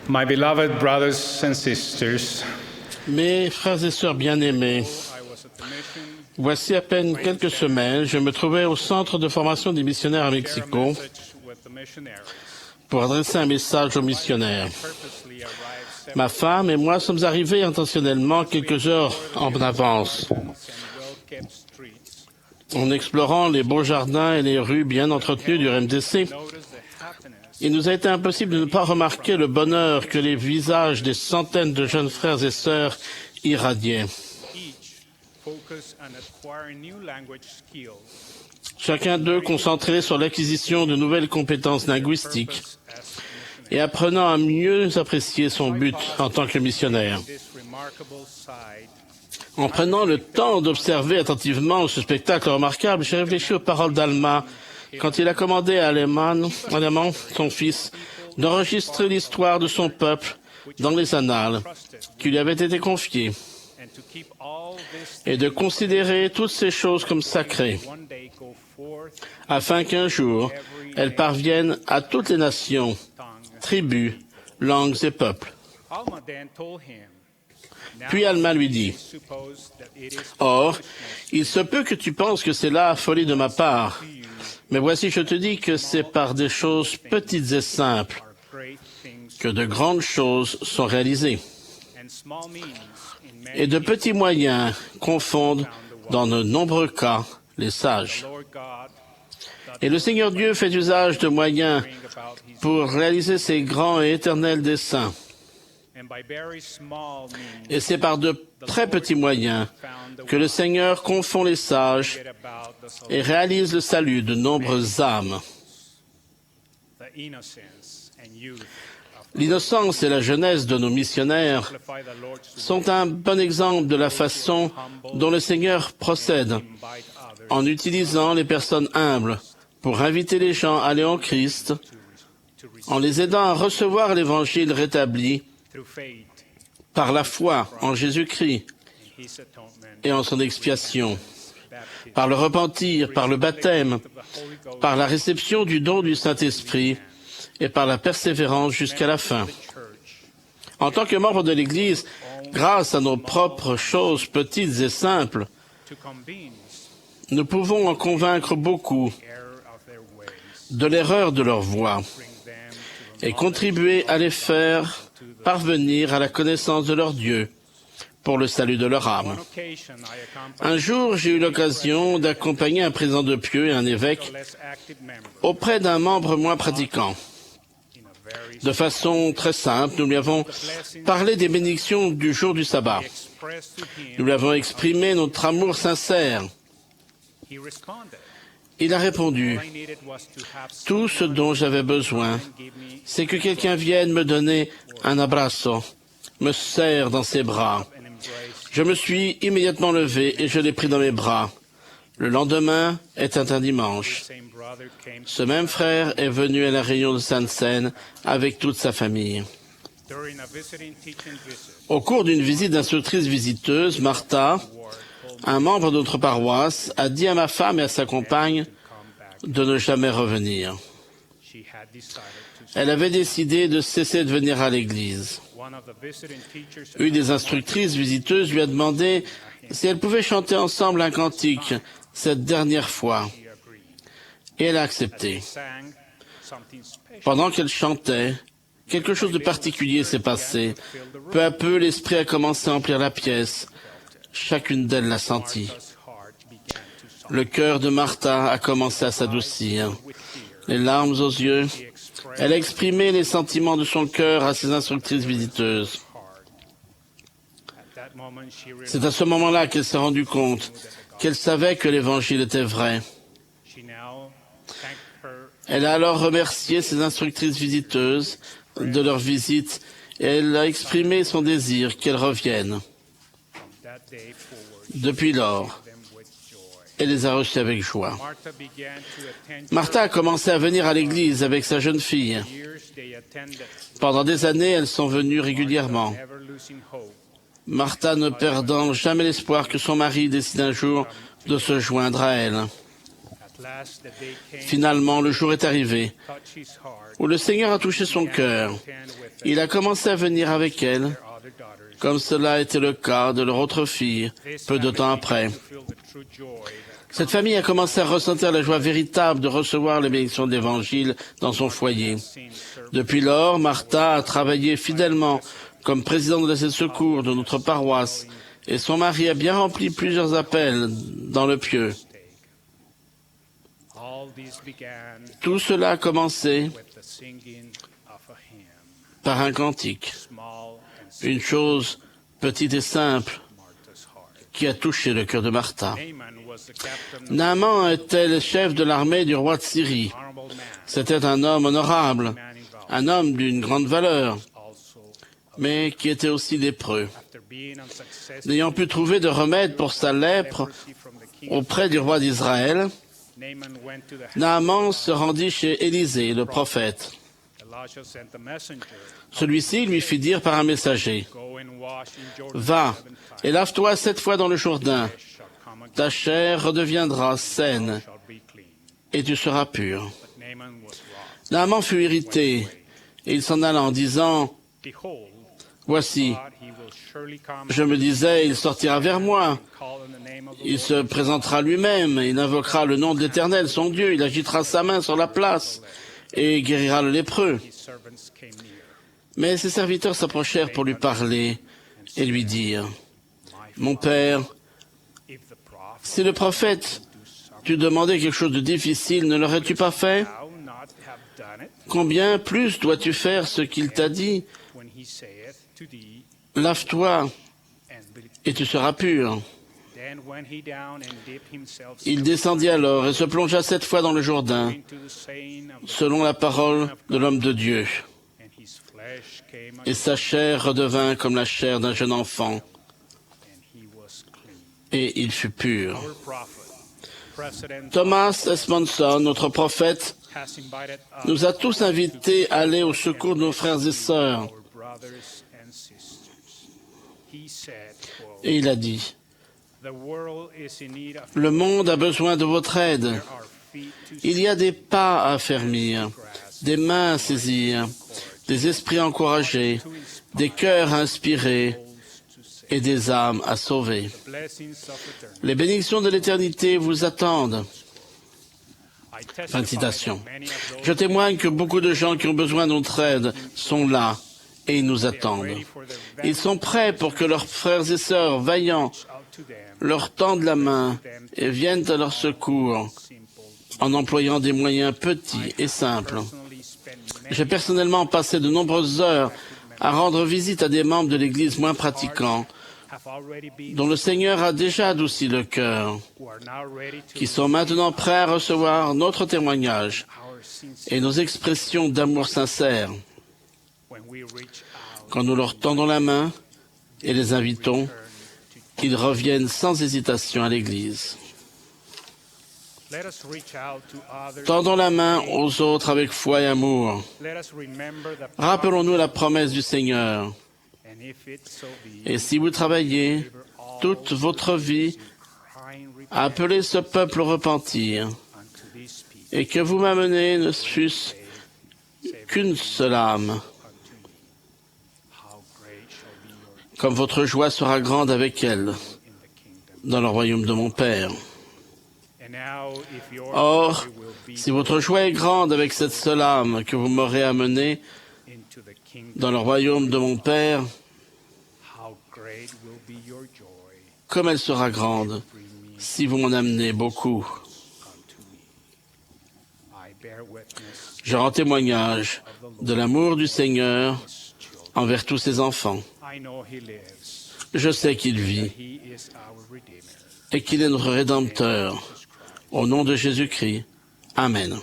My beloved brothers and sisters, Mes frères et sœurs bien-aimés, voici à peine quelques semaines, je me trouvais au centre de formation des missionnaires à Mexico pour adresser un message aux missionnaires. Ma femme et moi sommes arrivés intentionnellement quelques heures en avance, en explorant les beaux jardins et les rues bien entretenues du RMDC. Il nous a été impossible de ne pas remarquer le bonheur que les visages des centaines de jeunes frères et sœurs irradiaient. Chacun d'eux concentré sur l'acquisition de nouvelles compétences linguistiques et apprenant à mieux apprécier son but en tant que missionnaire. En prenant le temps d'observer attentivement ce spectacle remarquable, j'ai réfléchi aux paroles d'Alma quand il a commandé à Aleman, son fils, d'enregistrer l'histoire de son peuple dans les annales qui lui avaient été confiées et de considérer toutes ces choses comme sacrées, afin qu'un jour, elles parviennent à toutes les nations, tribus, langues et peuples. Puis Alma lui dit, « Or, il se peut que tu penses que c'est la folie de ma part, mais voici, je te dis que c'est par des choses petites et simples que de grandes choses sont réalisées. Et de petits moyens confondent dans de nombreux cas les sages. Et le Seigneur Dieu fait usage de moyens pour réaliser ses grands et éternels desseins. Et c'est par de très petits moyens que le Seigneur confond les sages et réalise le salut de nombreuses âmes. L'innocence et la jeunesse de nos missionnaires sont un bon exemple de la façon dont le Seigneur procède en utilisant les personnes humbles pour inviter les gens à aller en Christ, en les aidant à recevoir l'Évangile rétabli par la foi en Jésus-Christ et en son expiation, par le repentir, par le baptême, par la réception du don du Saint-Esprit et par la persévérance jusqu'à la fin. En tant que membres de l'Église, grâce à nos propres choses petites et simples, nous pouvons en convaincre beaucoup de l'erreur de leur voie et contribuer à les faire parvenir à la connaissance de leur Dieu pour le salut de leur âme. Un jour, j'ai eu l'occasion d'accompagner un président de pieux et un évêque auprès d'un membre moins pratiquant. De façon très simple, nous lui avons parlé des bénédictions du jour du sabbat. Nous lui avons exprimé notre amour sincère. Il a répondu, « Tout ce dont j'avais besoin, c'est que quelqu'un vienne me donner un abrazo, me serre dans ses bras. » Je me suis immédiatement levé et je l'ai pris dans mes bras. Le lendemain était un dimanche. Ce même frère est venu à la réunion de Sainte-Seine avec toute sa famille. Au cours d'une visite d'instructrice visiteuse, Martha, un membre de notre paroisse, a dit à ma femme et à sa compagne de ne jamais revenir. Elle avait décidé de cesser de venir à l'église. Une des instructrices visiteuses lui a demandé si elle pouvait chanter ensemble un cantique cette dernière fois. Et elle a accepté. Pendant qu'elle chantait, quelque chose de particulier s'est passé. Peu à peu, l'esprit a commencé à emplir la pièce. Chacune d'elles l'a senti. Le cœur de Martha a commencé à s'adoucir. Les larmes aux yeux, elle a exprimé les sentiments de son cœur à ses instructrices visiteuses. C'est à ce moment-là qu'elle s'est rendue compte qu'elle savait que l'Évangile était vrai. Elle a alors remercié ses instructrices visiteuses de leur visite et elle a exprimé son désir qu'elles reviennent. Depuis lors, elle les a reçues avec joie. Martha a commencé à venir à l'église avec sa jeune fille. Pendant des années, elles sont venues régulièrement. Martha ne perdant jamais l'espoir que son mari décide un jour de se joindre à elle. Finalement, le jour est arrivé où le Seigneur a touché son cœur. Il a commencé à venir avec elle, comme cela était le cas de leur autre fille, peu de temps après. Cette famille a commencé à ressentir la joie véritable de recevoir les bénédictions de l'Évangile dans son foyer. Depuis lors, Martha a travaillé fidèlement comme présidente de la secours de notre paroisse et son mari a bien rempli plusieurs appels dans le pieu. Tout cela a commencé par un cantique, une chose petite et simple qui a touché le cœur de Martha. Naaman était le chef de l'armée du roi de Syrie. C'était un homme honorable, un homme d'une grande valeur, mais qui était aussi lépreux. N'ayant pu trouver de remède pour sa lèpre auprès du roi d'Israël, Naaman se rendit chez Élisée, le prophète. Celui-ci lui fit dire par un messager, « Va et lave-toi 7 fois dans le Jourdain. Ta chair redeviendra saine et tu seras pur. » Naaman fut irrité et il s'en alla en disant, « Voici, je me disais, il sortira vers moi. Il se présentera lui-même, il invoquera le nom de l'Éternel, son Dieu, il agitera sa main sur la place et guérira le lépreux. » Mais ses serviteurs s'approchèrent pour lui parler et lui dire, « Mon père, si le prophète t'eût demandé quelque chose de difficile, ne l'aurais-tu pas fait? Combien plus dois-tu faire ce qu'il t'a dit? Lave-toi et tu seras pur. » Il descendit alors et se plongea 7 fois dans le Jourdain, selon la parole de l'homme de Dieu. Et sa chair redevint comme la chair d'un jeune enfant, et il fut pur. Thomas S. Monson, notre prophète, nous a tous invités à aller au secours de nos frères et sœurs. Et il a dit, « Le monde a besoin de votre aide. Il y a des pas à affermir, des mains à saisir, des esprits à encourager, des cœurs à inspirer et des âmes à sauver. Les bénédictions de l'éternité vous attendent. » Fin de citation. Je témoigne que beaucoup de gens qui ont besoin de notre aide sont là et ils nous attendent. Ils sont prêts pour que leurs frères et sœurs vaillants leur tendent la main et viennent à leur secours en employant des moyens petits et simples. J'ai personnellement passé de nombreuses heures à rendre visite à des membres de l'Église moins pratiquants, dont le Seigneur a déjà adouci le cœur, qui sont maintenant prêts à recevoir notre témoignage et nos expressions d'amour sincère. Quand nous leur tendons la main et les invitons, qu'ils reviennent sans hésitation à l'Église. Tendons la main aux autres avec foi et amour. Rappelons-nous la promesse du Seigneur. Et si vous travaillez toute votre vie à appeler ce peuple au repentir, et que vous m'amenez ne fût-ce qu'une seule âme, comme votre joie sera grande avec elle dans le royaume de mon Père. Or, si votre joie est grande avec cette seule âme que vous m'aurez amenée dans le royaume de mon Père, comme elle sera grande si vous m'en amenez beaucoup. Je rends témoignage de l'amour du Seigneur envers tous ses enfants. Je sais qu'il vit et qu'il est notre Rédempteur. Au nom de Jésus-Christ. Amen.